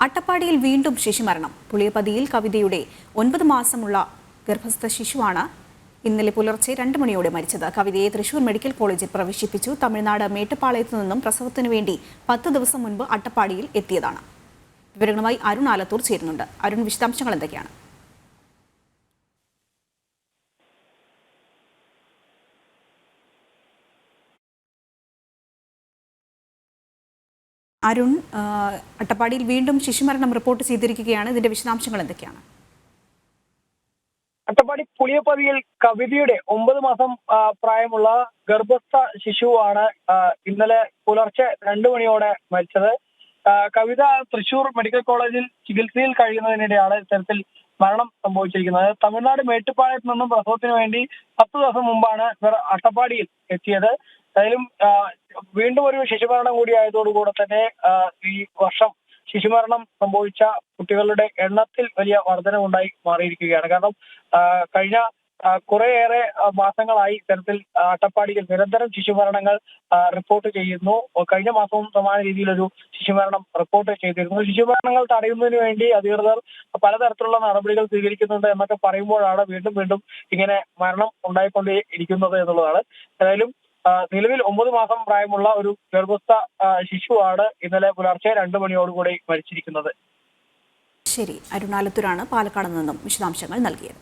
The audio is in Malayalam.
അട്ടപ്പാടിയിൽ വീണ്ടും ശിശുമരണം. പുളിയപതിയിൽ കവിതയുടെ 9 മാസമുള്ള ഗർഭസ്ഥ ശിശുവാണ് ഇന്നലെ പുലർച്ചെ 2 മണിയോടെ മരിച്ചത്. കവിതയെ തൃശൂർ മെഡിക്കൽ കോളേജിൽ പ്രവേശിപ്പിച്ചു. തമിഴ്നാട് മേട്ടുപ്പാളയത്തു നിന്നും പ്രസവത്തിനു വേണ്ടി 10 ദിവസം മുൻപ് അട്ടപ്പാടിയിൽ എത്തിയതാണ്. വിവരങ്ങളുമായി അരുൺ ആലത്തൂർ ചേരുന്നുണ്ട്. അരുൺ, വിശദാംശങ്ങൾ എന്തൊക്കെയാണ്? അരുൺ, അട്ടപ്പാടിയിൽ വീണ്ടും ശിശുമരണം റിപ്പോർട്ട് ചെയ്തിരിക്കുകയാണ്. ഇതിന്റെ വിശദാംശങ്ങൾ എന്തൊക്കെയാണ്? അട്ടപ്പാടി പുളിയപ്പതിയിൽ കവിതയുടെ 9 മാസം പ്രായമുള്ള ഗർഭസ്ഥ ശിശുവാണ് ഇന്നലെ പുലർച്ചെ 2 മണിയോടെ മരിച്ചത്. കവിത തൃശൂർ മെഡിക്കൽ കോളേജിൽ ചികിത്സയിൽ കഴിയുന്നതിനിടെയാണ് ഇത്തരത്തിൽ മരണം സംഭവിച്ചിരിക്കുന്നത്. തമിഴ്നാട് മേട്ടുപ്പാളയത്ത് നിന്നും പ്രസവത്തിന് വേണ്ടി 10 ദിവസം മുമ്പാണ് ഇവർ അട്ടപ്പാടിയിൽ എത്തിയത്. എന്തായാലും വീണ്ടും ഒരു ശിശുമരണം കൂടി ആയതോടുകൂടെ തന്നെ ഈ വർഷം ശിശുമരണം സംഭവിച്ച കുട്ടികളുടെ എണ്ണത്തിൽ വലിയ വർധനവുണ്ടായി മാറിയിരിക്കുകയാണ്. കാരണം കഴിഞ്ഞ കുറേയേറെ മാസങ്ങളായി ഇത്തരത്തിൽ അട്ടപ്പാടിയിൽ നിരന്തരം ശിശുമരണങ്ങൾ റിപ്പോർട്ട് ചെയ്യുന്നു. കഴിഞ്ഞ മാസവും സമാന രീതിയിലൊരു ശിശുമരണം റിപ്പോർട്ട് ചെയ്തിരുന്നു. ശിശുമരണങ്ങൾ തടയുന്നതിന് വേണ്ടി അധികൃതർ പലതരത്തിലുള്ള നടപടികൾ സ്വീകരിക്കുന്നുണ്ട് എന്നൊക്കെ പറയുമ്പോഴാണ് വീണ്ടും വീണ്ടും ഇങ്ങനെ മരണം ഉണ്ടായിക്കൊണ്ടേ ഇരിക്കുന്നത് എന്നുള്ളതാണ്. ഏതായാലും നിലവിൽ 9 മാസം പ്രായമുള്ള ഒരു ഗർഭസ്ഥ ശിശുവാണ് ഇന്നലെ പുലർച്ചെ 2 മണിയോടുകൂടി മരിച്ചിരിക്കുന്നത്. ശരി, അരുൺ ആലത്തൂരാണ് പാലക്കാട് നിന്നും വിശദാംശങ്ങൾ നൽകിയത്.